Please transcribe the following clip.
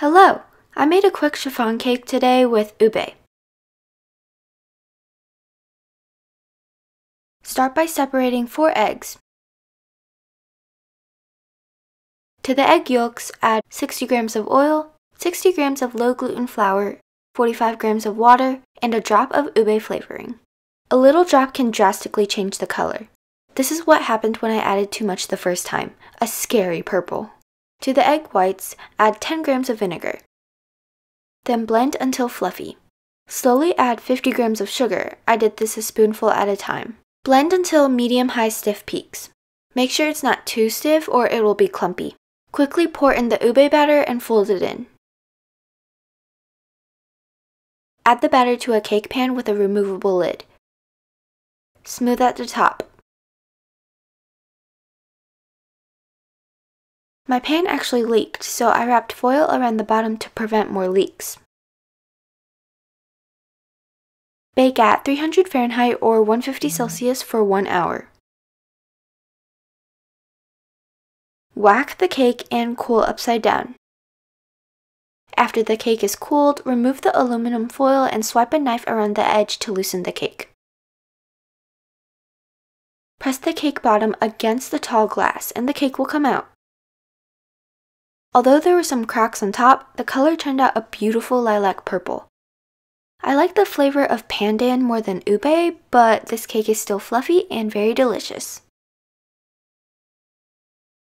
Hello! I made a quick chiffon cake today with ube. Start by separating 4 eggs. To the egg yolks, add 60 grams of oil, 60 grams of low gluten flour, 45 grams of water, and a drop of ube flavoring. A little drop can drastically change the color. This is what happened when I added too much the first time, a scary purple. To the egg whites, add 10 grams of vinegar. Then blend until fluffy. Slowly add 50 grams of sugar. I did this a spoonful at a time. Blend until medium-high stiff peaks. Make sure it's not too stiff or it will be clumpy. Quickly pour in the ube batter and fold it in. Add the batter to a cake pan with a removable lid. Smooth at the top. My pan actually leaked, so I wrapped foil around the bottom to prevent more leaks. Bake at 300 Fahrenheit or 150 Celsius for 1 hour. Whack the cake and cool upside down. After the cake is cooled, remove the aluminum foil and swipe a knife around the edge to loosen the cake. Press the cake bottom against the tall glass and the cake will come out. Although there were some cracks on top, the color turned out a beautiful lilac purple. I like the flavor of pandan more than ube, but this cake is still fluffy and very delicious.